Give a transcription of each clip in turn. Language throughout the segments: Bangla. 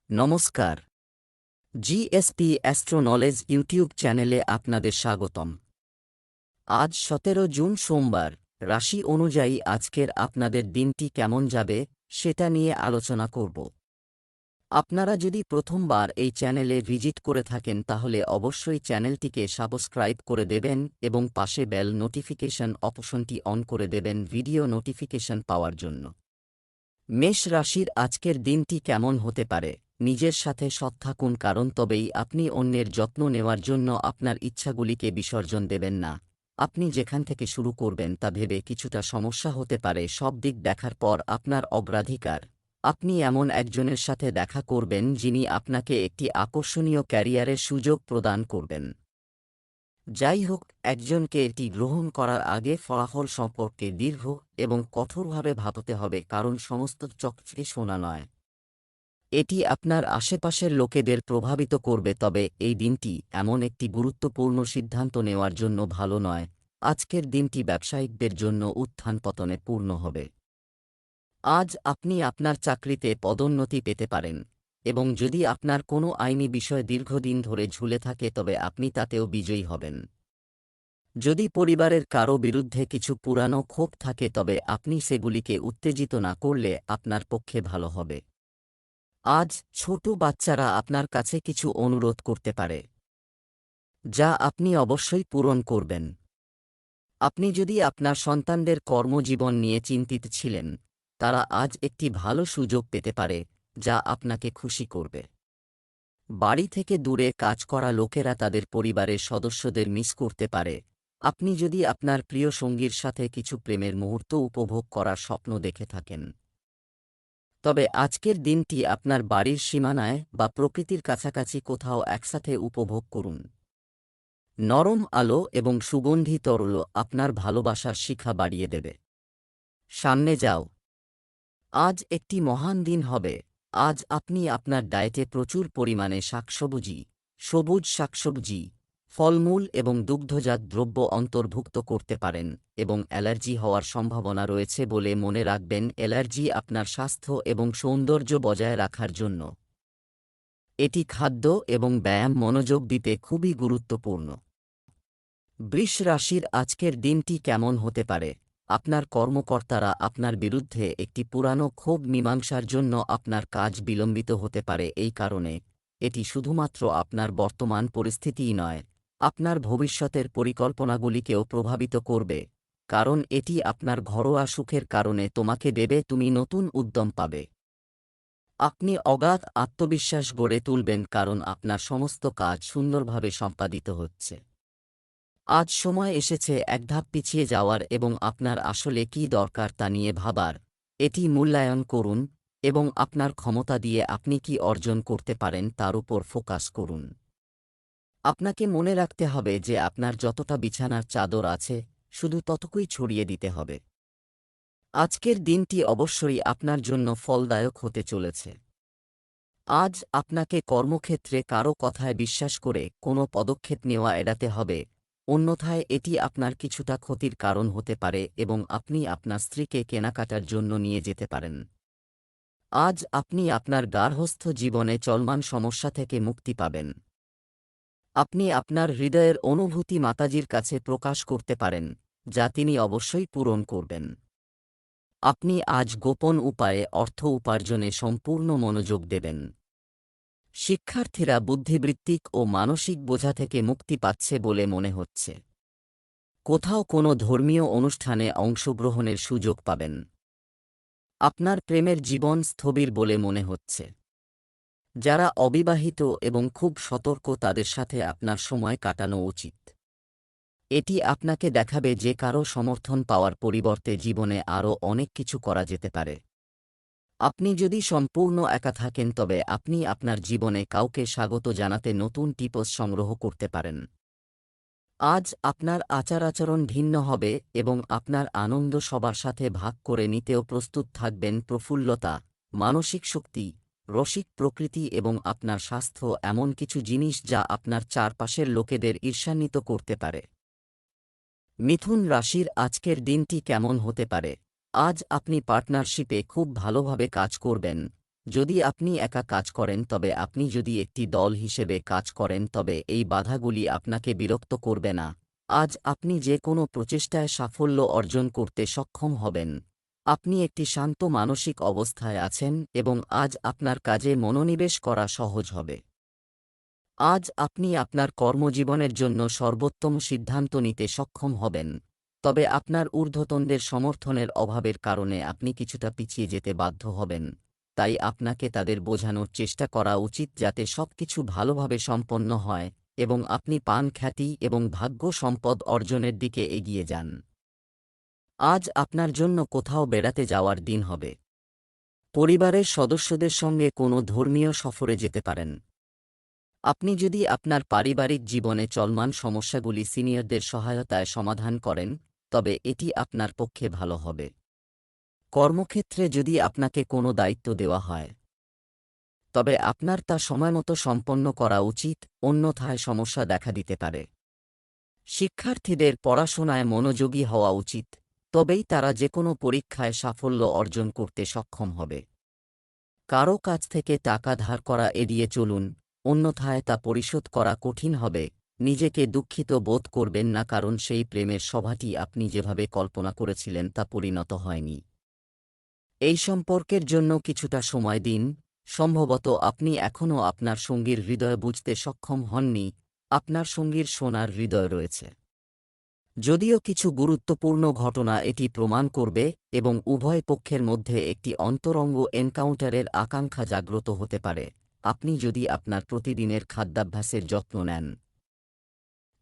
নমস্কার। জিএসপি অ্যাস্ট্রো নলেজ ইউটিউব চ্যানেলে আপনাদের স্বাগতম। আজ 17 জুন সোমবার। রাশি অনুযায়ী আজকের আপনাদের দিনটি কেমন যাবে সেটা নিয়ে আলোচনা করব। আপনারা যদি প্রথমবার এই চ্যানেলে ভিজিট করে থাকেন তাহলে অবশ্যই চ্যানেলটিকে সাবস্ক্রাইব করে দেবেন এবং পাশে বেল নোটিফিকেশন অপশনটি অন করে দেবেন ভিডিও নোটিফিকেশন পাওয়ার জন্য। মেষ রাশির আজকের দিনটি কেমন হতে পারে? নিজের সাথে সৎ থাকুন, কারণ তবেই আপনি অন্যের যত্ন নেওয়ার জন্য আপনার ইচ্ছাগুলিকে বিসর্জন দেবেন না। আপনি যেখান থেকে শুরু করবেন তা ভেবে কিছুটা সমস্যা হতে পারে। সব দিক দেখার পর আপনার অগ্রাধিকার, আপনি এমন একজনের সাথে দেখা করবেন যিনি আপনাকে একটি আকর্ষণীয় ক্যারিয়ারের সুযোগ প্রদান করবেন। যাই হোক, একজনকে এটি গ্রহণ করার আগে ফলাফল সম্পর্কে দীর্ঘ এবং কঠোরভাবে ভাবতে হবে, কারণ সমস্ত চকচকে সোনা নয়। এটি আপনার আশেপাশের লোকেদের প্রভাবিত করবে, তবে এই দিনটি এমন একটি গুরুত্বপূর্ণ সিদ্ধান্ত নেওয়ার জন্য ভালো নয়। আজকের দিনটি ব্যবসায়িকদের জন্য উত্থান পতনে পূর্ণ হবে। আজ আপনি আপনার চাকরিতে পদোন্নতি পেতে পারেন, এবং যদি আপনার কোনো আইনি বিষয় দীর্ঘদিন ধরে ঝুলে থাকে তবে আপনি তাতেও বিজয়ী হবেন। যদি পরিবারের কারও বিরুদ্ধে কিছু পুরানো ক্ষোভ থাকে তবে আপনি সেগুলিকে উত্তেজিত না করলে আপনার পক্ষে ভালো হবে। আজ ছোট বাচ্চারা আপনার কাছে কিছু অনুরোধ করতে পারে, যা আপনি অবশ্যই পূরণ করবেন। আপনি যদি আপনার সন্তানদের কর্মজীবন নিয়ে চিন্তিত ছিলেন, তারা আজ একটি ভালো সুযোগ পেতে পারে যা আপনাকে খুশি করবে। বাড়ি থেকে দূরে কাজ করা লোকেরা তাদের পরিবারের সদস্যদের মিস করতে পারে। আপনি যদি আপনার প্রিয় সঙ্গীর সাথে কিছু প্রেমের মুহূর্ত উপভোগ করার স্বপ্ন দেখে থাকেন, তবে আজকের দিনটি আপনার বাড়ির সীমানায় বা প্রকৃতির কাছাকাছি কোথাও একসাথে উপভোগ করুন। নরম আলো এবং সুগন্ধি তরল আপনার ভালোবাসার শিখা বাড়িয়ে দেবে। সামনে যাও। আজ একটি মহান দিন হবে। আজ আপনি আপনার ডায়েটে প্রচুর পরিমাণে শাকসবজি, সবুজ শাকসবজি, ফলমূল এবং দুগ্ধজাত দ্রব্য অন্তর্ভুক্ত করতে পারেন, এবং অ্যালার্জি হওয়ার সম্ভাবনা রয়েছে বলে মনে রাখবেন। অ্যালার্জি আপনার স্বাস্থ্য এবং সৌন্দর্য বজায় রাখার জন্য এটি খাদ্য এবং ব্যায়াম মনোযোগ দিতে খুবই গুরুত্বপূর্ণ। বৃষ রাশির আজকের দিনটি কেমন হতে পারে? আপনার কর্মকর্তারা আপনার বিরুদ্ধে একটি পুরানো ক্ষোভ মীমাংসার জন্য আপনার কাজ বিলম্বিত হতে পারে। এই কারণে এটি শুধুমাত্র আপনার বর্তমান পরিস্থিতিই নয়, আপনার ভবিষ্যতের পরিকল্পনাগুলিকেও প্রভাবিত করবে, কারণ এটি আপনার ঘরোয়া সুখের কারণে তোমাকে দেবে। তুমি নতুন উদ্যম পাবে। আপনি অগাধ আত্মবিশ্বাস গড়ে তুলবেন, কারণ আপনার সমস্ত কাজ সুন্দরভাবে সম্পাদিত হচ্ছে। আজ সময় এসেছে এক ধাপ পিছিয়ে যাওয়ার এবং আপনার আসলে কী দরকার তা নিয়ে ভাবার। এটি মূল্যায়ন করুন এবং আপনার ক্ষমতা দিয়ে আপনি কি অর্জন করতে পারেন তার উপর ফোকাস করুন। আপনাকে মনে রাখতে হবে যে আপনার যতটা বিছানার চাদর আছে শুধু ততটুকুই ছড়িয়ে দিতে হবে। আজকের দিনটি অবশ্যই আপনার জন্য ফলদায়ক হতে চলেছে। আজ আপনাকে কর্মক্ষেত্রে কারও কথায় বিশ্বাস করে কোনো পদক্ষেপ নেওয়া এড়াতে হবে, অন্যথায় এটি আপনার কিছুটা ক্ষতির কারণ হতে পারে এবং আপনি আপনার স্ত্রীকে কেনাকাটার জন্য নিয়ে যেতে পারেন। আজ আপনি আপনার গার্হস্থ্য জীবনে চলমান সমস্যা থেকে মুক্তি পাবেন। আপনি আপনার হৃদয়ের অনুভূতি মাতাজির কাছে প্রকাশ করতে পারেন, যা তিনি অবশ্যই পূরণ করবেন। আপনি আজ গোপন উপায়ে অর্থ উপার্জনে সম্পূর্ণ মনোযোগ দেবেন। শিক্ষার্থীরা বুদ্ধিবৃত্তিক ও মানসিক বোঝা থেকে মুক্তি পাচ্ছে বলে মনে হচ্ছে। কোথাও কোনো ধর্মীয় অনুষ্ঠানে অংশগ্রহণের সুযোগ পাবেন। আপনার প্রেমের জীবন স্থবির বলে মনে হচ্ছে। যারা অবিবাহিত এবং খুব সতর্ক তাদের সাথে আপনার সময় কাটানো উচিত। এটি আপনাকে দেখাবে যে কারও সমর্থন পাওয়ার পরিবর্তে জীবনে আরও অনেক কিছু করা যেতে পারে। আপনি যদি সম্পূর্ণ একা থাকেন তবে আপনি আপনার জীবনে কাউকে স্বাগত জানাতে নতুন টিপস সংগ্রহ করতে পারেন। আজ আপনার আচার-আচরণ ভিন্ন হবে এবং আপনার আনন্দ সবার সাথে ভাগ করে নিতেও প্রস্তুত থাকবেন। প্রফুল্লতা, মানসিক শক্তি, রসিক প্রকৃতি এবং আপনার স্বাস্থ্য এমন কিছু জিনিস যা আপনার চারপাশের লোকেদের ঈর্ষান্বিত করতে পারে। মিথুন রাশির আজকের দিনটি কেমন হতে পারে? আজ আপনি পার্টনারশিপে খুব ভালোভাবে কাজ করবেন, যদি আপনি একা কাজ করেন তবে আপনি যদি একটি দল হিসেবে কাজ করেন তবে এই বাধাগুলি আপনাকে বিরক্ত করবে না। আজ আপনি যে কোনো প্রচেষ্টায় সাফল্য অর্জন করতে সক্ষম হবেন। আপনি একটি শান্ত মানসিক অবস্থায় আছেন এবং আজ আপনার কাজে মনোনিবেশ করা সহজ হবে। আজ আপনি আপনার কর্মজীবনের জন্য সর্বোত্তম সিদ্ধান্ত নিতে সক্ষম হবেন, তবে আপনার ঊর্ধ্বতনদের সমর্থনের অভাবের কারণে আপনি কিছুটা পিছিয়ে যেতে বাধ্য হবেন। তাই আপনাকে তাদের বোঝানোর চেষ্টা করা উচিত যাতে সবকিছু ভালোভাবে সম্পন্ন হয় এবং আপনি পান খ্যাতি এবং ভাগ্য সম্পদ অর্জনের দিকে এগিয়ে যান। আজ আপনার জন্য কোথাও বেড়াতে যাওয়ার দিন হবে। পরিবারের সদস্যদের সঙ্গে কোনো ধর্মীয় সফরে যেতে পারেন। আপনি যদি আপনার পারিবারিক জীবনে চলমান সমস্যাগুলি সিনিয়রদের সহায়তায় সমাধান করেন, তবে এটি আপনার পক্ষে ভালো হবে। কর্মক্ষেত্রে যদি আপনাকে কোনো দায়িত্ব দেওয়া হয়, তবে আপনার তা সময়মতো সম্পন্ন করা উচিত, অন্যথায় সমস্যা দেখা দিতে পারে। শিক্ষার্থীদের পড়াশোনায় মনোযোগী হওয়া উচিত, তবেই তারা যে কোনো পরীক্ষায় সাফল্য অর্জন করতে সক্ষম হবে। কারও কাছ থেকে টাকা ধার করা এড়িয়ে চলুন, অন্যথায় তা পরিশোধ করা কঠিন হবে। নিজেকে দুঃখিত বোধ করবেন না, কারণ সেই প্রেমের সভাটি আপনি যেভাবে কল্পনা করেছিলেন তা পরিণত হয়নি। এই সম্পর্কের জন্য কিছুটা সময় দিন। সম্ভবত আপনি এখনও আপনার সঙ্গীর হৃদয় বুঝতে সক্ষম হননি। আপনার সঙ্গীর সোনার হৃদয় রয়েছে। যদিও কিছু গুরুত্বপূর্ণ ঘটনা এটি প্রমাণ করবে এবং উভয় পক্ষের মধ্যে একটি অন্তরঙ্গ এনকাউন্টারের আকাঙ্ক্ষা জাগ্রত হতে পারে, আপনি যদি আপনার প্রতিদিনের খাদ্যাভ্যাসের যত্ন নেন,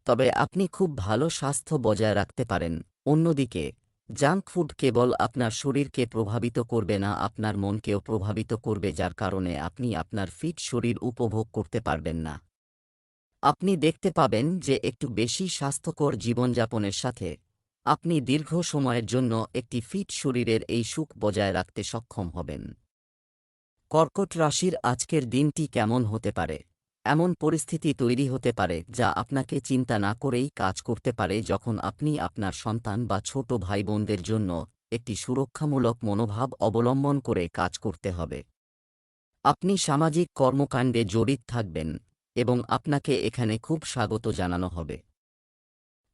তবে আপনি খুব ভালো স্বাস্থ্য বজায় রাখতে পারেন। অন্যদিকে জাঙ্ক ফুড কেবল আপনার শরীরকে প্রভাবিত করবে না, আপনার মনকেও প্রভাবিত করবে, যার কারণে আপনি আপনার ফিট শরীর উপভোগ করতে পারবেন না। আপনি দেখতে পাবেন যে একটু বেশি স্বাস্থ্যকর জীবনযাপনের সাথে আপনি দীর্ঘ সময়ের জন্য একটি ফিট শরীরের এই সুখ বজায় রাখতে সক্ষম হবেন। কর্কট রাশির আজকের দিনটি কেমন হতে পারে? এমন পরিস্থিতি তৈরি হতে পারে যা আপনাকে চিন্তা না করেই কাজ করতে পারে, যখন আপনি আপনার সন্তান বা ছোট ভাইবোনদের জন্য একটি সুরক্ষামূলক মনোভাব অবলম্বন করে কাজ করতে হবে। আপনি সামাজিক কর্মকাণ্ডে জড়িত থাকবেন এবং আপনাকে এখানে খুব স্বাগত জানানো হবে।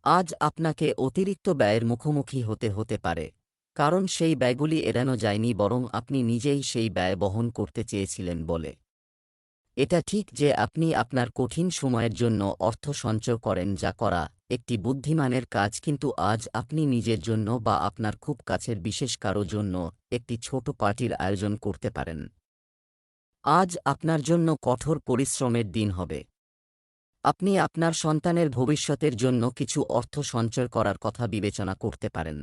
আজ আপনাকে অতিরিক্ত ব্যয়ের মুখোমুখি হতে পারে, কারণ সেই ব্যয়গুলি এড়ানো যায়নি, বরং আপনি নিজেই সেই ব্যয় বহন করতে চেয়েছিলেন বলে। এটা ঠিক যে আপনি আপনার কঠিন সময়ের জন্য অর্থ সঞ্চয় করেন, যা করা একটি বুদ্ধিমানের কাজ, কিন্তু আজ আপনি নিজের জন্য বা আপনার খুব কাছের বিশেষ কারো জন্য একটি ছোট পার্টির আয়োজন করতে পারেন। আজ আপনার জন্য কঠোর পরিশ্রমের দিন হবে। আপনি আপনার সন্তানের ভবিষ্যতের জন্য কিছু অর্থ সঞ্চয় করার কথা বিবেচনা করতে পারেন।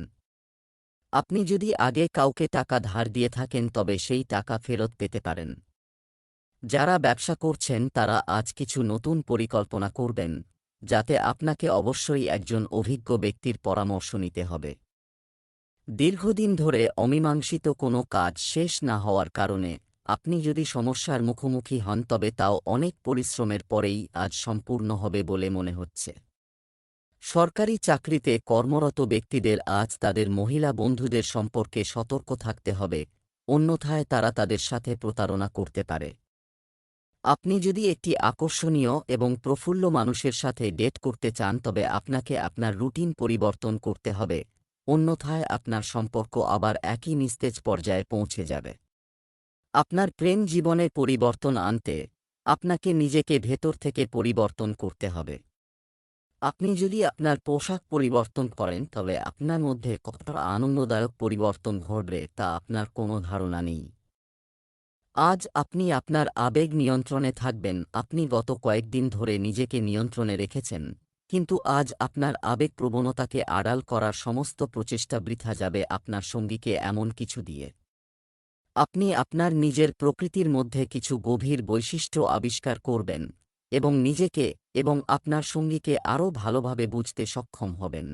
আপনি যদি আগে কাউকে টাকা ধার দিয়ে থাকেন তবে সেই টাকা ফেরত পেতে পারেন। যারা ব্যবসা করছেন তারা আজ কিছু নতুন পরিকল্পনা করবেন, যাতে আপনাকে অবশ্যই একজন অভিজ্ঞ ব্যক্তির পরামর্শ নিতে হবে। দীর্ঘদিন ধরে অমীমাংসিত কোনো কাজ শেষ না হওয়ার কারণে আপনি যদি সমস্যার মুখোমুখি হন, তবে তাও অনেক পরিশ্রমের পরেই আজ সম্পূর্ণ হবে বলে মনে হচ্ছে। সরকারি চাকরিতে কর্মরত ব্যক্তিদের আজ তাদের মহিলা বন্ধুদের সম্পর্কে সতর্ক থাকতে হবে, অন্যথায় তারা তাদের সাথে প্রতারণা করতে পারে। আপনি যদি একটি আকর্ষণীয় এবং প্রফুল্ল মানুষের সাথে ডেট করতে চান, তবে আপনাকে আপনার রুটিন পরিবর্তন করতে হবে, অন্যথায় আপনার সম্পর্ক আবার একই নিস্তেজ পর্যায়ে পৌঁছে যাবে। আপনার প্রেম জীবনে পরিবর্তন আনতে আপনাকে নিজেকে ভেতর থেকে পরিবর্তন করতে হবে। আপনি যদি আপনার পোশাক পরিবর্তন করেন, তবে আপনার মধ্যে কতটা আনন্দদায়ক পরিবর্তন ঘটবে তা আপনার কোনো ধারণা নেই। আজ আপনি আপনার আবেগ নিয়ন্ত্রণে থাকবেন। আপনি গত কয়েকদিন ধরে নিজেকে নিয়ন্ত্রণে রেখেছেন, কিন্তু আজ আপনার আবেগ প্রবণতাকে আড়াল করার সমস্ত প্রচেষ্টা বৃথা যাবে আপনার সঙ্গীকে এমন কিছু দিয়ে। আপনি আপনার নিজের প্রকৃতির মধ্যে কিছু গভীর বৈশিষ্ট্য আবিষ্কার করবেন এবং নিজেকে এবং আপনার সঙ্গীকে আরও ভালোভাবে বুঝতে সক্ষম হবেন।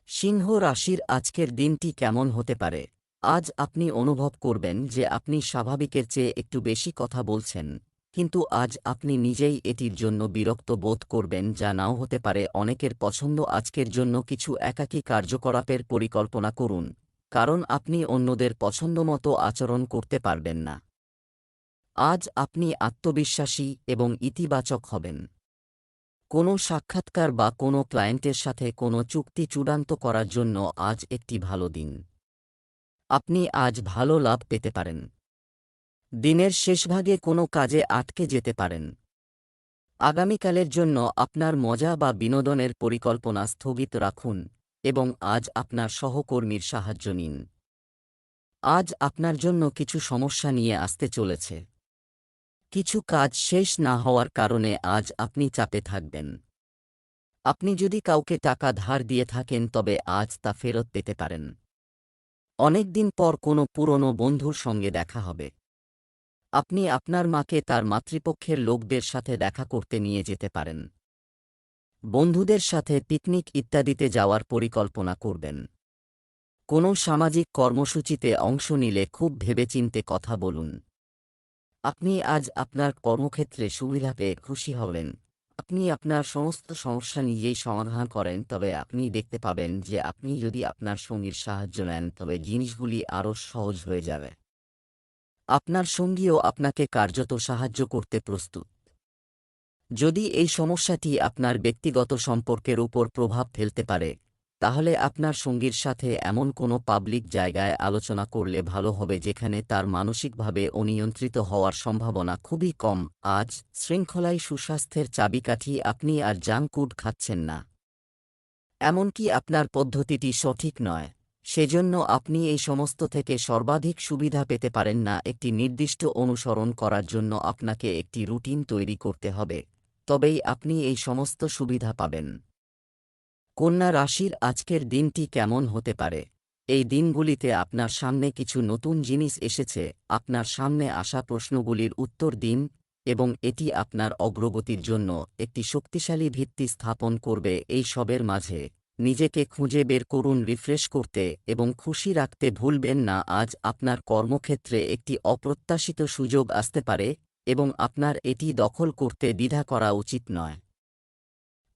সিংহ রাশির আজকের দিনটি কেমন হতে পারে? আজ আপনি অনুভব করবেন যে আপনি স্বাভাবিকের চেয়ে একটু বেশি কথা বলছেন, কিন্তু আজ আপনি নিজেই এটির জন্য বিরক্ত বোধ করবেন, যা নাও হতে পারে অনেকের পছন্দ। আজকের জন্য কিছু একাকী কার্যকলাপের পরিকল্পনা করুন, কারণ আপনি অন্যদের পছন্দমতো আচরণ করতে পারবেন না। আজ আপনি আত্মবিশ্বাসী এবং ইতিবাচক হবেন। কোনো সাক্ষাৎকার বা কোনো ক্লায়েন্টের সাথে কোনো চুক্তি চূড়ান্ত করার জন্য আজ একটি ভালো দিন। আপনি আজ ভালো লাভ পেতে পারেন। দিনের শেষভাগে কোনো কাজে আটকে যেতে পারেন। আগামীকালের জন্য আপনার মজা বা বিনোদনের পরিকল্পনা স্থগিত রাখুন এবং আজ আপনার সহকর্মীর সাহায্য নিন। আজ আপনার জন্য কিছু সমস্যা নিয়ে আসতে চলেছে। কিছু কাজ শেষ না হওয়ার কারণে আজ আপনি চাপে থাকবেন। আপনি যদি কাউকে টাকা ধার দিয়ে থাকেন তবে আজ তা ফেরত পেতে পারেন। অনেকদিন পর কোনো পুরনো বন্ধুর সঙ্গে দেখা হবে। আপনি আপনার মাকে তার মাতৃপক্ষের লোকদের সাথে দেখা করতে নিয়ে যেতে পারেন। বন্ধুদের সাথে পিকনিক ইত্যাদিতে যাওয়ার পরিকল্পনা করবেন। কোনো সামাজিক কর্মসূচিতে অংশ নিলে খুব ভেবেচিন্তে কথা বলুন। আপনি আজ আপনার কর্মক্ষেত্রে সুবিধা পেয়ে খুশি হবেন। আপনি আপনার সমস্ত সমস্যা নিজেই সমাধান করেন, তবে আপনি দেখতে পাবেন যে আপনি যদি আপনার সঙ্গীর সাহায্য নেন তবে জিনিসগুলি আরও সহজ হয়ে যাবে। আপনার সঙ্গীও আপনাকে কার্যত সাহায্য করতে প্রস্তুত। যদি এই সমস্যাটি আপনার ব্যক্তিগত সম্পর্কের উপর প্রভাব ফেলতে পারে, তাহলে আপনার সঙ্গীর সাথে এমন কোনো পাবলিক জায়গায় আলোচনা করলে ভালো হবে যেখানে তার মানসিকভাবে অনিয়ন্ত্রিত হওয়ার সম্ভাবনা খুবই কম। আজ শৃঙ্খলায় সুস্বাস্থ্যের চাবিকাঠি। আপনি আর জাঙ্ক ফুড খাচ্ছেন না, এমনকি আপনার পদ্ধতিটি সঠিক নয়, সেজন্য আপনি এই সমস্ত থেকে সর্বাধিক সুবিধা পেতে পারেন না। একটি নির্দিষ্ট অনুসরণ করার জন্য আপনাকে একটি রুটিন তৈরি করতে হবে, তবেই আপনি এই সমস্ত সুবিধা পাবেন। কন্যা রাশির আজকের দিনটি কেমন হতে পারে? এই দিনগুলিতে আপনার সামনে কিছু নতুন জিনিস এসেছে। আপনার সামনে আসা প্রশ্নগুলির উত্তর দিন এবং এটি আপনার অগ্রগতির জন্য একটি শক্তিশালী ভিত্তি স্থাপন করবে। এই সবের মাঝে নিজেকে খুঁজে বের করুন, রিফ্রেশ করতে এবং খুশি রাখতে ভুলবেন না। আজ আপনার কর্মক্ষেত্রে একটি অপ্রত্যাশিত সুযোগ আসতে পারে এবং আপনার এটি দখল করতে দ্বিধা করা উচিত নয়।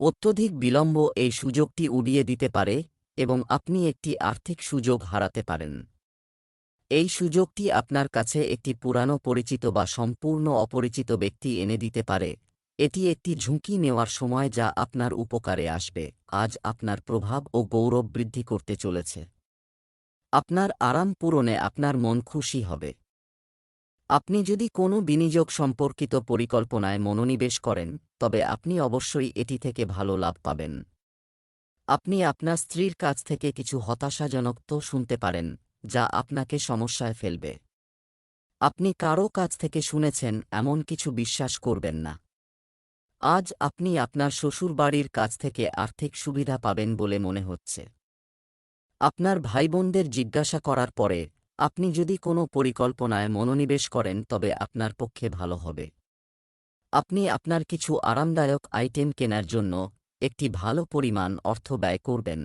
অত্যধিক বিলম্ব এই সুযোগটি উড়িয়ে দিতে পারে এবং আপনি একটি আর্থিক সুযোগ হারাতে পারেন। এই সুযোগটি আপনার কাছে একটি পুরানো পরিচিত বা সম্পূর্ণ অপরিচিত ব্যক্তি এনে দিতে পারে। এটি একটি ঝুঁকি নেওয়ার সময় যা আপনার উপকারে আসবে। আজ আপনার প্রভাব ও গৌরব বৃদ্ধি করতে চলেছে। আপনার আরাম পূরণে আপনার মন খুশি হবে। আপনি যদি কোনো বিনিয়োগ সম্পর্কিত পরিকল্পনায় মনোনিবেশ করেন, তবে আপনি অবশ্যই এটি থেকে ভালো লাভ পাবেন। আপনি আপনার স্ত্রীর কাছ থেকে কিছু হতাশাজনক শুনতে পারেন, যা আপনাকে সমস্যায় ফেলবে। আপনি কারও কাছ থেকে শুনেছেন এমন কিছু বিশ্বাস করবেন না। আজ আপনি আপনার শ্বশুরবাড়ির কাছ থেকে আর্থিক সুবিধা পাবেন বলে মনে হচ্ছে। আপনার ভাইবোনদের জিজ্ঞাসা করার পরে আপনি যদি কোনো পরিকল্পনায় মনোনিবেশ করেন তবে আপনার পক্ষে ভালো হবে। আপনি আপনার কিছু আরামদায়ক আইটেম কেনার জন্য একটি ভালো পরিমাণ অর্থ ব্যয় করবেন।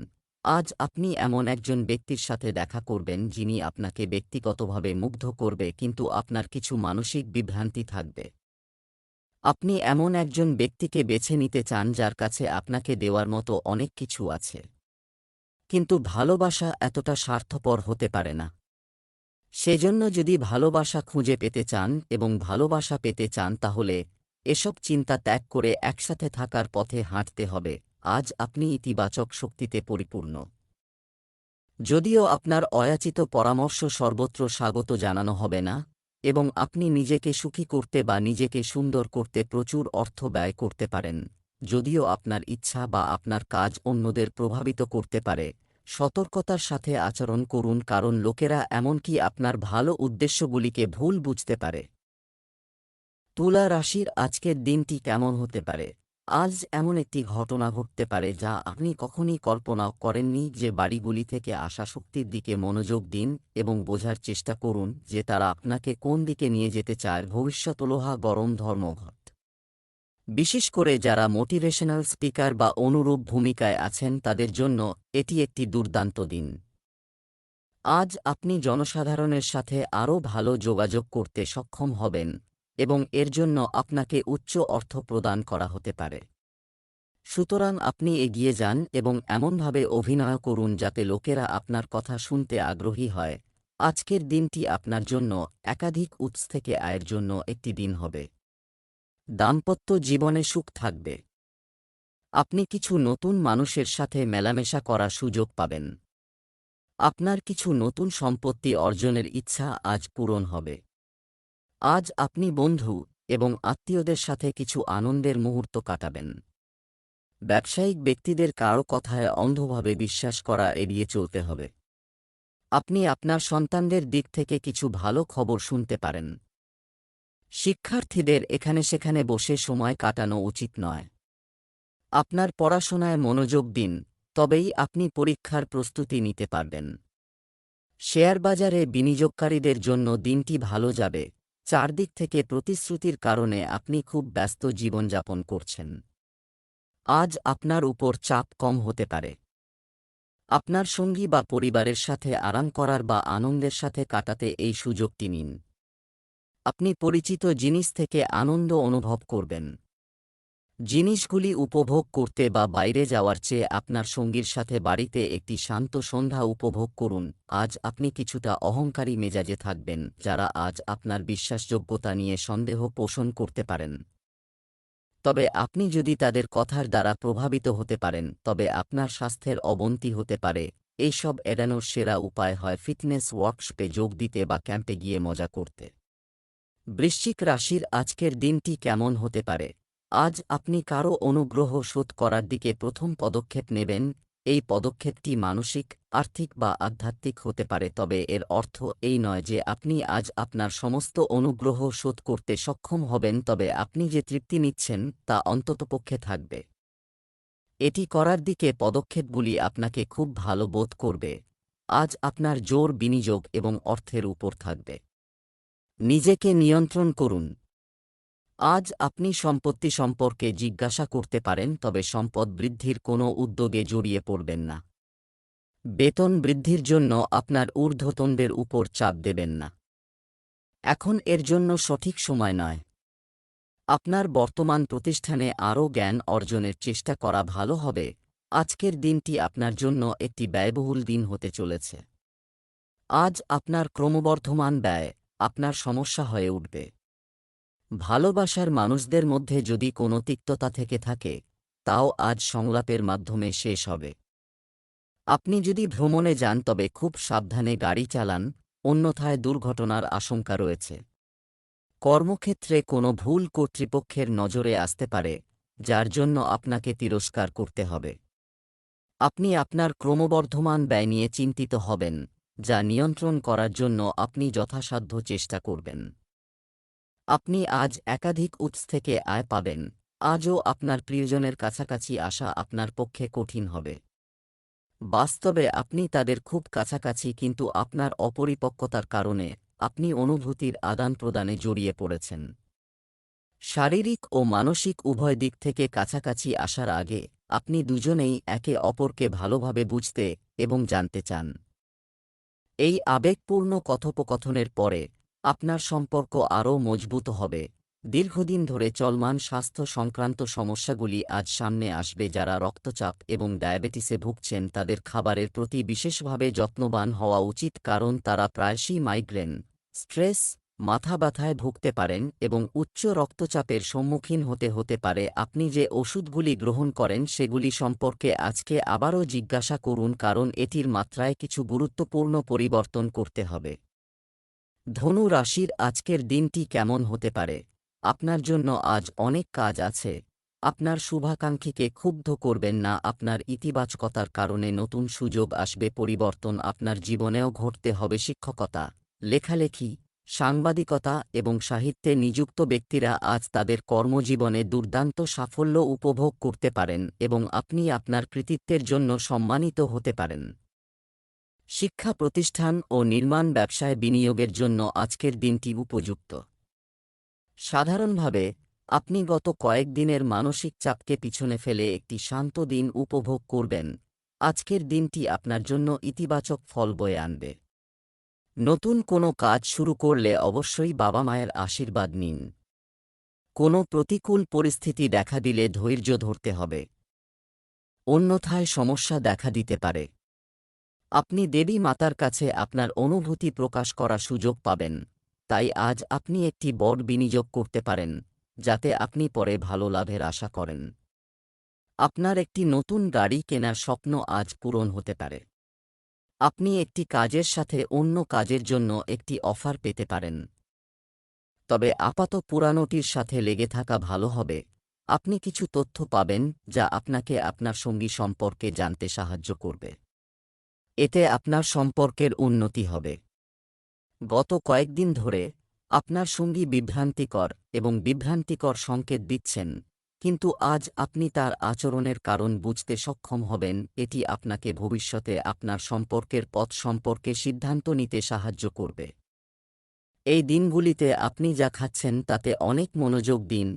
আজ আপনি এমন একজন ব্যক্তির সাথে দেখা করবেন যিনি আপনাকে ব্যক্তিগতভাবে মুগ্ধ করবে, কিন্তু আপনার কিছু মানসিক বিভ্রান্তি থাকবে। আপনি এমন একজন ব্যক্তিকে বেছে নিতে চান যার কাছে আপনাকে দেওয়ার মতো অনেক কিছু আছে, কিন্তু ভালোবাসা এতটা স্বার্থপর হতে পারে না। সেজন্য যদি ভালোবাসা খুঁজে পেতে চান এবং ভালোবাসা পেতে চান তাহলে এসব চিন্তা ত্যাগ করে একসাথে থাকার পথে হাঁটতে হবে। আজ আপনি ইতিবাচক শক্তিতে পরিপূর্ণ। যদিও আপনার অযাচিত পরামর্শ সর্বত্র স্বাগত জানানো হবে না এবং আপনি নিজেকে সুখী করতে বা নিজেকে সুন্দর করতে প্রচুর অর্থ ব্যয় করতে পারেন, যদিও আপনার ইচ্ছা বা আপনার কাজ অন্যদের প্রভাবিত করতে পারে, সতর্কতার সাথে আচরণ করুন, কারণ লোকেরা এমনকি আপনার ভালো উদ্দেশ্যগুলিকে ভুল বুঝতে পারে। তুলা রাশির আজকের দিনটি কেমন হতে পারে? আজ এমন একটি ঘটনা ঘটতে পারে যা আপনি কখনই কল্পনাও করেননি। যে বাড়িগুলি থেকে আসা শক্তির দিকে মনোযোগ দিন এবং বোঝার চেষ্টা করুন যে তারা আপনাকে কোন দিকে নিয়ে যেতে চায়। ভবিষ্যৎ লোহা গরম ধর্মঘট, বিশেষ করে যারা মোটিভেশনাল স্পিকার বা অনুরূপ ভূমিকায় আছেন তাদের জন্য এটি একটি দুর্দান্ত দিন। আজ আপনি জনসাধারণের সাথে আরও ভালো যোগাযোগ করতে সক্ষম হবেন এবং এর জন্য আপনাকে উচ্চ অর্থ প্রদান করা হতে পারে। সুতরাং আপনি এগিয়ে যান এবং এমনভাবে অভিনয় করুন যাতে লোকেরা আপনার কথা শুনতে আগ্রহী হয়। আজকের দিনটি আপনার জন্য একাধিক উৎস থেকে আয়ের জন্য একটি দিন হবে। দাম্পত্য জীবনে সুখ থাকবে। আপনি কিছু নতুন মানুষের সাথে মেলামেশা করার সুযোগ পাবেন। আপনার কিছু নতুন সম্পত্তি অর্জনের ইচ্ছা আজ পূরণ হবে। আজ আপনি বন্ধু এবং আত্মীয়দের সাথে কিছু আনন্দের মুহূর্ত কাটাবেন। ব্যবসায়িক ব্যক্তিদের কারও কথায় অন্ধভাবে বিশ্বাস করা এড়িয়ে চলতে হবে। আপনি আপনার সন্তানদের দিক থেকে কিছু ভালো খবর শুনতে পারেন। শিক্ষার্থীদের এখানে সেখানে বসে সময় কাটানো উচিত নয়। আপনার পড়াশোনায় মনোযোগ দিন, তবেই আপনি পরীক্ষার প্রস্তুতি নিতে পারবেন। শেয়ার বাজারে বিনিয়োগকারীদের জন্য দিনটি ভালো যাবে। চারদিক থেকে প্রতিশ্রুতির কারণে আপনি খুব ব্যস্ত জীবনযাপন করছেন। আজ আপনার উপর চাপ কম হতে পারে। আপনার সঙ্গী বা পরিবারের সাথে আরাম করার বা আনন্দের সাথে কাটাতে এই সুযোগটি নিন। আপনি পরিচিত জিনিস থেকে আনন্দ অনুভব করবেন। জিনিসগুলি উপভোগ করতে বা বাইরে যাওয়ার চেয়ে আপনার সঙ্গীর সাথে বাড়িতে একটি শান্ত সন্ধ্যা উপভোগ করুন। আজ আপনি কিছুটা অহংকারী মেজাজে থাকবেন, যারা আজ আপনার বিশ্বাসযোগ্যতা নিয়ে সন্দেহ পোষণ করতে পারেন। তবে আপনি যদি তাদের কথার দ্বারা প্রভাবিত হতে পারেন, তবে আপনার স্বাস্থ্যের অবনতি হতে পারে। এইসব এড়ানোর সেরা উপায় হয় ফিটনেস ওয়ার্কশপে যোগ দিতে বা ক্যাম্পে গিয়ে মজা করতে। বৃশ্চিক রাশির আজকের দিনটি কেমন হতে পারে? আজ আপনি কারও অনুগ্রহ শোধ করার দিকে প্রথম পদক্ষেপ নেবেন। এই পদক্ষেপটি মানসিক, আর্থিক বা আধ্যাত্মিক হতে পারে, তবে এর অর্থ এই নয় যে আপনি আজ আপনার সমস্ত অনুগ্রহ শোধ করতে সক্ষম হবেন, তবে আপনি যে তৃপ্তি নিচ্ছেন তা অন্ততপক্ষে থাকবে। এটি করার দিকে পদক্ষেপগুলি আপনাকে খুব ভালো বোধ করবে। আজ আপনার জোর বিনিয়োগ এবং অর্থের উপর থাকবে। নিজেকে নিয়ন্ত্রণ করুন। আজ আপনি সম্পত্তি সম্পর্কে জিজ্ঞাসা করতে পারেন, তবে সম্পদ বৃদ্ধির কোনো উদ্যোগে জড়িয়ে পড়বেন না। বেতন বৃদ্ধির জন্য আপনার ঊর্ধ্বতনদের উপর চাপ দেবেন না। এখন এর জন্য সঠিক সময় নয়। আপনার বর্তমান প্রতিষ্ঠানে আরও জ্ঞান অর্জনের চেষ্টা করা ভালো হবে। আজকের দিনটি আপনার জন্য একটি ব্যয়বহুল দিন হতে চলেছে। আজ আপনার ক্রমবর্ধমান ব্যয় আপনার সমস্যা হয়ে উঠবে। ভালোবাসার মানুষদের মধ্যে যদি কোনো তিক্ততা থেকে থাকে, তাও আজ সংলাপের মাধ্যমে শেষ হবে। আপনি যদি ভ্রমণে যান তবে খুব সাবধানে গাড়ি চালান, অন্যথায় দুর্ঘটনার আশঙ্কা রয়েছে। কর্মক্ষেত্রে কোনো ভুল কর্তৃপক্ষের নজরে আসতে পারে, যার জন্য আপনাকে তিরস্কার করতে হবে। আপনি আপনার ক্রমবর্ধমান ব্যয় নিয়ে চিন্তিত হবেন, যা নিয়ন্ত্রণ করার জন্য আপনি যথাসাধ্য চেষ্টা করবেন। আপনি আজ একাধিক উৎস থেকে আয় পাবেন। আজও আপনার প্রিয়জনের কাছাকাছি আসা আপনার পক্ষে কঠিন হবে। বাস্তবে আপনি তাদের খুব কাছাকাছি, কিন্তু আপনার অপরিপক্কতার কারণে আপনি অনুভূতির আদান প্রদানে জড়িয়ে পড়েছেন। শারীরিক ও মানসিক উভয় দিক থেকে কাছাকাছি আসার আগে আপনি দুজনেই একে অপরকে ভালোভাবে বুঝতে এবং জানতে চান। এই আবেগপূর্ণ কথোপকথনের পরে আপনার সম্পর্ক আরও মজবুত হবে। দীর্ঘদিন ধরে চলমান স্বাস্থ্য সংক্রান্ত সমস্যাগুলি আজ সামনে আসবে। যারা রক্তচাপ এবং ডায়াবেটিসে ভুগছেন তাদের খাবারের প্রতি বিশেষভাবে যত্নবান হওয়া উচিত, কারণ তারা প্রায়শই মাইগ্রেন, স্ট্রেস, মাথা ব্যথায় ভুগতে পারেন এবং উচ্চ রক্তচাপের সম্মুখীন হতে পারে। আপনি যে ওষুধগুলি গ্রহণ করেন সেগুলি সম্পর্কে আজকে আবারও জিজ্ঞাসা করুন, কারণ এটির মাত্রায় কিছু গুরুত্বপূর্ণ পরিবর্তন করতে হবে। ধনু রাশির আজকের দিনটি কেমন হতে পারে? আপনার জন্য আজ অনেক কাজ আছে। আপনার শুভাকাঙ্ক্ষীকে ক্ষুব্ধ করবেন না। আপনার ইতিবাচকতার কারণে নতুন সুযোগ আসবে। পরিবর্তন আপনার জীবনেও ঘটতে হবে। শিক্ষকতা, লেখালেখি, সাংবাদিকতা এবং সাহিত্যে নিযুক্ত ব্যক্তিরা আজ তাদের কর্মজীবনে দুর্দান্ত সাফল্য উপভোগ করতে পারেন এবং আপনি আপনার কৃতিত্বের জন্য সম্মানিত হতে পারেন। শিক্ষা প্রতিষ্ঠান ও নির্মাণ ব্যবসায় বিনিয়োগের জন্য আজকের দিনটি উপযুক্ত। সাধারণভাবে আপনি গত কয়েকদিনের মানসিক চাপকে পিছনে ফেলে একটি শান্ত দিন উপভোগ করবেন। আজকের দিনটি আপনার জন্য ইতিবাচক ফল বয়ে আনবে। নতুন কোনো কাজ শুরু করলে অবশ্যই বাবা মায়ের আশীর্বাদ নিন। কোনো প্রতিকূল পরিস্থিতি দেখা দিলে ধৈর্য ধরতে হবে, অন্যথায় সমস্যা দেখা দিতে পারে। আপনি দেবী মাতার কাছে আপনার অনুভূতি প্রকাশ করার সুযোগ পাবেন, তাই আজ আপনি একটি বড় বিনিয়োগ করতে পারেন, যাতে আপনি পরে ভালো লাভের আশা করেন। আপনার একটি নতুন গাড়ি কেনার স্বপ্ন আজ পূরণ হতে পারে। আপনি একটি কাজের সাথে অন্য কাজের জন্য একটি অফার পেতে পারেন। তবে আপাতত পুরানোটির সাথে লেগে থাকা ভালো হবে। আপনি কিছু তথ্য পাবেন যা আপনাকে আপনার সঙ্গী সম্পর্কে জানতে সাহায্য করবে। এতে আপনার সম্পর্কের উন্নতি হবে। গত কয়েকদিন ধরে আপনার সঙ্গী বিভ্রান্তিকর সংকেত দিচ্ছেন, কিন্তু আজ আপনি তার আচরণের কারণ বুঝতে সক্ষম হবেন। এটি আপনাকে ভবিষ্যতে আপনার সম্পর্কের পথ সম্পর্কে সিদ্ধান্ত নিতে সাহায্য করবে। এই দিনগুলিতে আপনি যা খাচ্ছেন তাতে অনেক মনোযোগ দিন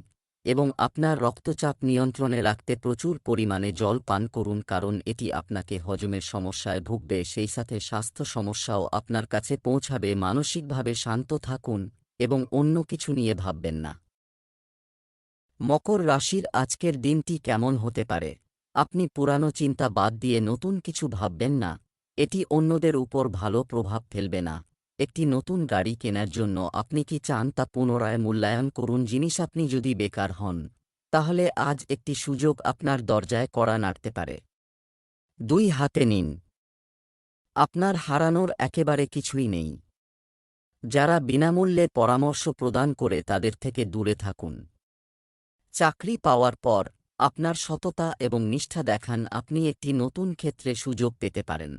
এবং আপনার রক্তচাপ নিয়ন্ত্রণে রাখতে প্রচুর পরিমাণে জল পান করুন, কারণ এটি আপনাকে হজমের সমস্যায় ভুগবে, সেই সাথে স্বাস্থ্য সমস্যাও আপনার কাছে পৌঁছাবে। মানসিকভাবে শান্ত থাকুন এবং অন্য কিছু নিয়ে ভাববেন না। মকর রাশির আজকের দিনটি কেমন হতে পারে? আপনি পুরানো চিন্তা বাদ দিয়ে নতুন কিছু ভাববেন না। এটি অন্যদের উপর ভালো প্রভাব ফেলবে না। একটি নতুন গাড়ি কেনার জন্য আপনি কি চান তা পুনরায় মূল্যায়ন করুন। আপনি যদি বেকার হন, তাহলে আজ একটি সুযোগ আপনার দরজায় কড়া নাড়তে পারে। দুই হাতে নিন। আপনার হারানোর একেবারে কিছুই নেই। যারা বিনামূল্যে পরামর্শ প্রদান করে তাদের থেকে দূরে থাকুন। চাকরি পাওয়ার পর আপনার সততা এবং নিষ্ঠা দেখান, আপনি একটি নতুন ক্ষেত্রে সুযোগ পেতে পারেন।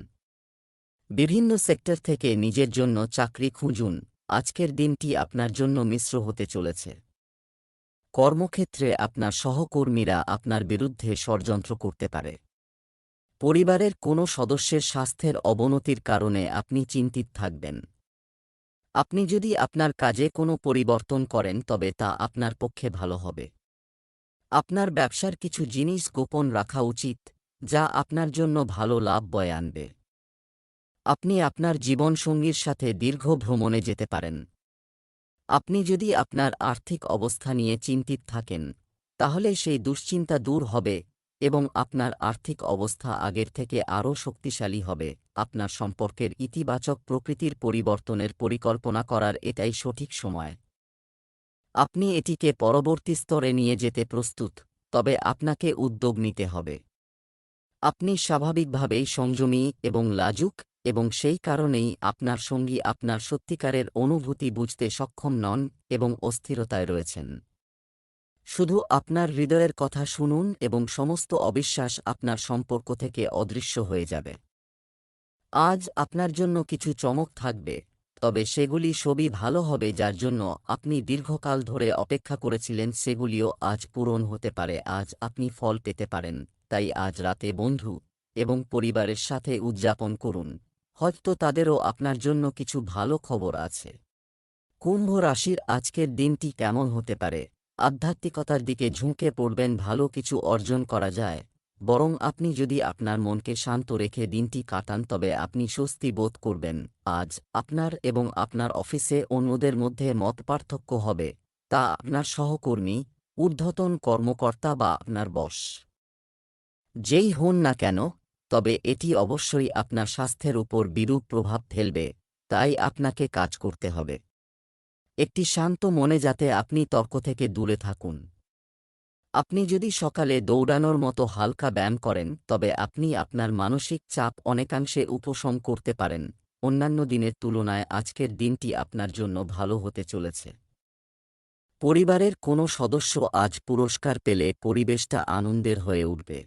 বিভিন্ন সেক্টর থেকে নিজের জন্য চাকরি খুঁজুন। আজকের দিনটি আপনার জন্য মিশ্র হতে চলেছে। কর্মক্ষেত্রে আপনার সহকর্মীরা আপনার বিরুদ্ধে ষড়যন্ত্র করতে পারে। পরিবারের কোনো সদস্যের স্বাস্থ্যের অবনতির কারণে আপনি চিন্তিত থাকবেন। আপনি যদি আপনার কাজে কোনো পরিবর্তন করেন তবে তা আপনার পক্ষে ভালো হবে। আপনার ব্যবসার কিছু জিনিস গোপন রাখা উচিত, যা আপনার জন্য ভালো লাভ বয়ে আনবে। আপনি আপনার জীবনসঙ্গীর সাথে দীর্ঘ ভ্রমণে যেতে পারেন। আপনি যদি আপনার আর্থিক অবস্থা নিয়ে চিন্তিত থাকেন, তাহলে সেই দুশ্চিন্তা দূর হবে এবং আপনার আর্থিক অবস্থা আগের থেকে আরও শক্তিশালী হবে। আপনার সম্পর্কের ইতিবাচক প্রকৃতির পরিবর্তনের পরিকল্পনা করার এটাই সঠিক সময়। আপনি এটিকে পরবর্তী স্তরে নিয়ে যেতে প্রস্তুত, তবে আপনাকে উদ্যোগ নিতে হবে। আপনি স্বাভাবিকভাবেই সংযমী এবং লাজুক, এবং সেই কারণেই আপনার সঙ্গী আপনার সত্যিকারের অনুভূতি বুঝতে সক্ষম নন এবং অস্থিরতায় রয়েছেন। শুধু আপনার হৃদয়ের কথা শুনুন এবং সমস্ত অবিশ্বাস আপনার সম্পর্ক থেকে অদৃশ্য হয়ে যাবে। আজ আপনার জন্য কিছু চমক থাকবে, তবে সেগুলি সবই ভালো হবে। যার জন্য আপনি দীর্ঘকাল ধরে অপেক্ষা করেছিলেন সেগুলিও আজ পূরণ হতে পারে। আজ আপনি ফল পেতে পারেন, তাই আজ রাতে বন্ধু এবং পরিবারের সাথে উদযাপন করুন। হয়তো তাদেরও আপনার জন্য কিছু ভালো খবর আছে। কুম্ভ রাশির আজকের দিনটি কেমন হতে পারে? আধ্যাত্মিকতার দিকে ঝুঁকে পড়বেন। ভালো কিছু অর্জন করা যায়, বরং আপনি যদি আপনার মনকে শান্ত রেখে দিনটি কাটান তবে আপনি স্বস্তি বোধ করবেন। আজ আপনার এবং আপনার অফিসে অন্যদের মধ্যে মতপার্থক্য হবে, তা আপনার সহকর্মী, ঊর্ধ্বতন কর্মকর্তা বা আপনার বস যেই হন না কেন, তবে এটি অবশ্যই আপনার স্বাস্থ্যের উপর বিরূপ প্রভাব ফেলবে, তাই আপনাকে কাজ করতে হবে। একটি শান্ত মনে যাতে আপনি তর্ক থেকে দূরে থাকুন। আপনি যদি সকালে দৌড়ানোর মতো হালকা ব্যায়াম করেন তবে আপনি আপনার মানসিক চাপ অনেকাংশে উপশম করতে পারেন। অন্যান্য দিনের তুলনায় আজকের দিনটি আপনার জন্য ভালো হতে চলেছে। পরিবারের কোনো সদস্য আজ পুরস্কার পেলে পরিবেশটা আনন্দের হয়ে উঠবে।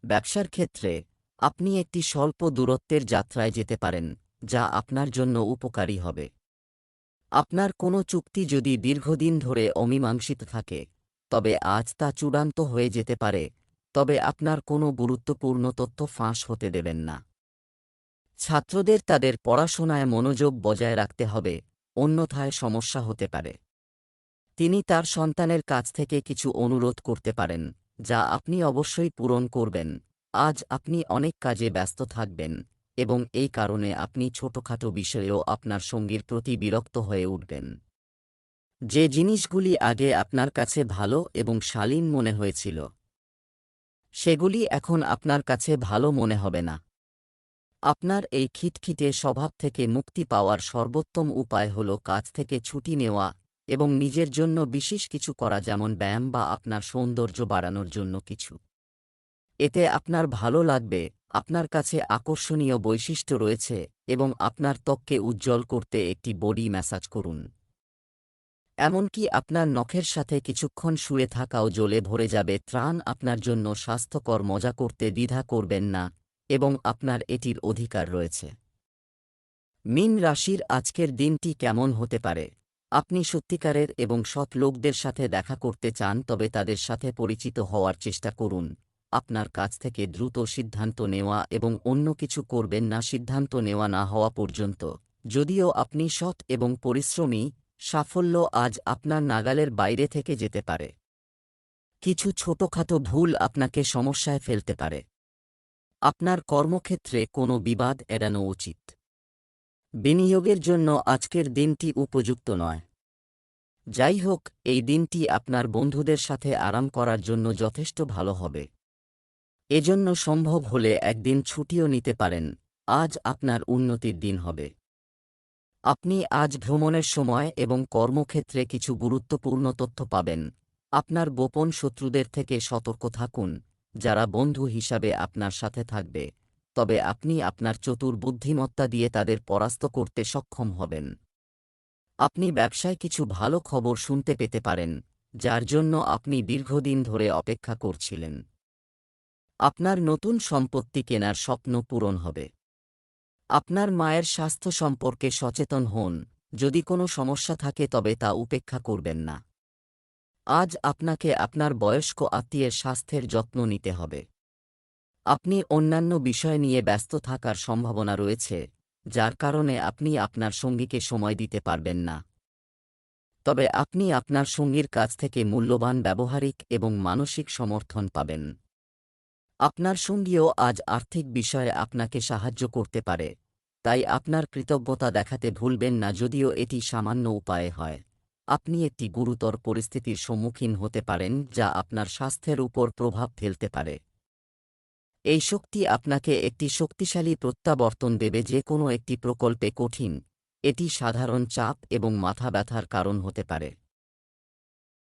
ব্যবসার ক্ষেত্রে আপনি একটি স্বল্প দূরত্বের যাত্রায় যেতে পারেন, যা আপনার জন্য উপকারী হবে। আপনার কোনো চুক্তি যদি দীর্ঘদিন ধরে অমীমাংসিত থাকে, তবে আজ তা চূড়ান্ত হয়ে যেতে পারে। তবে আপনার কোনো গুরুত্বপূর্ণ তথ্য ফাঁস হতে দেবেন না। ছাত্রদের তাদের পড়াশোনায় মনোযোগ বজায় রাখতে হবে, অন্যথায় সমস্যা হতে পারে। তিনি তার সন্তানের কাছ থেকে কিছু অনুরোধ করতে পারেন, যা আপনি অবশ্যই পূরণ করবেন। আজ আপনি অনেক কাজে ব্যস্ত থাকবেন এবং এই কারণে আপনি ছোটখাটো বিষয়েও আপনার সঙ্গীর প্রতি বিরক্ত হয়ে উঠবেন। যে জিনিসগুলি আগে আপনার কাছে ভালো এবং শালীন মনে হয়েছিল, সেগুলি এখন আপনার কাছে ভালো মনে হবে না। আপনার এই খিটখিটে স্বভাব থেকে মুক্তি পাওয়ার সর্বোত্তম উপায় হল কাজ থেকে ছুটি নেওয়া এবং নিজের জন্য বিশেষ কিছু করা, যেমন ব্যায়াম বা আপনার সৌন্দর্য বাড়ানোর জন্য কিছু। এতে আপনার ভালো লাগবে, আপনার কাছে আকর্ষণীয় বৈশিষ্ট্য রয়েছে এবং আপনার ত্বককে উজ্জ্বল করতে একটি বডি ম্যাসাজ করুন। এমনকি আপনার নখের সাথে কিছুক্ষণ শুয়ে থাকাও জ্বলে ভরে যাবে। ত্রাণ আপনার জন্য স্বাস্থ্যকর মজা করতে দ্বিধা করবেন না এবং আপনার এটির অধিকার রয়েছে। মীন রাশির আজকের দিনটি কেমন হতে পারে? আপনি সত্যিকারের এবং সৎ লোকদের সাথে দেখা করতে চান, তবে তাদের সাথে পরিচিত হওয়ার চেষ্টা করুন। আপনার কাছ থেকে দ্রুত সিদ্ধান্ত নেওয়া এবং অন্য কিছু করবেন না সিদ্ধান্ত নেওয়া না হওয়া পর্যন্ত। যদিও আপনি সৎ এবং পরিশ্রমী, সাফল্য আজ আপনার নাগালের বাইরে থেকে যেতে পারে। কিছু ছোটখাটো ভুল আপনাকে সমস্যায় ফেলতে পারে। আপনার কর্মক্ষেত্রে কোনো বিবাদ এড়ানো উচিত। বিনিয়োগের জন্য আজকের দিনটি উপযুক্ত নয়। যাই হোক, এই দিনটি আপনার বন্ধুদের সাথে আরাম করার জন্য যথেষ্ট ভালো হবে। এজন্য সম্ভব হলে একদিন ছুটিও নিতে পারেন। আজ আপনার উন্নতির দিন হবে। আপনি আজ ভ্রমণের সময় এবং কর্মক্ষেত্রে কিছু গুরুত্বপূর্ণ তথ্য পাবেন। আপনার গোপন শত্রুদের থেকে সতর্ক থাকুন, যারা বন্ধু হিসাবে আপনার সাথে থাকবে, তবে আপনি আপনার চতুর বুদ্ধিমত্তা দিয়ে তাদের পরাস্ত করতে সক্ষম হবেন। আপনি ব্যবসায় কিছু ভালো খবর শুনতে পেতে পারেন, যার জন্য আপনি দীর্ঘদিন ধরে অপেক্ষা করছিলেন। আপনার নতুন সম্পত্তি কেনার স্বপ্ন পূরণ হবে। আপনার মায়ের স্বাস্থ্য সম্পর্কে সচেতন হন। যদি কোনো সমস্যা থাকে তবে তা উপেক্ষা করবেন না। আজ আপনাকে আপনার বয়স্ক আত্মীয়ের স্বাস্থ্যের যত্ন নিতে হবে। আপনি অন্যান্য বিষয় নিয়ে ব্যস্ত থাকার সম্ভাবনা রয়েছে, যার কারণে আপনি আপনার সঙ্গীকে সময় দিতে পারবেন না। তবে আপনি আপনার সঙ্গীর কাছ থেকে মূল্যবান ব্যবহারিক এবং মানসিক সমর্থন পাবেন। আপনার সঙ্গীও আজ আর্থিক বিষয়ে আপনাকে সাহায্য করতে পারে, তাই আপনার কৃতজ্ঞতা দেখাতে ভুলবেন না। যদিও এটি সামান্য উপায়ে হয়, আপনি একটি গুরুতর পরিস্থিতির সম্মুখীন হতে পারেন যা আপনার স্বাস্থ্যের উপর প্রভাব ফেলতে পারে। এই শক্তি আপনাকে একটি শক্তিশালী প্রত্যাবর্তন দেবে যে কোনো একটি প্রকল্পে কঠিন। এটি সাধারণ চাপ এবং মাথা ব্যথার কারণ হতে পারে।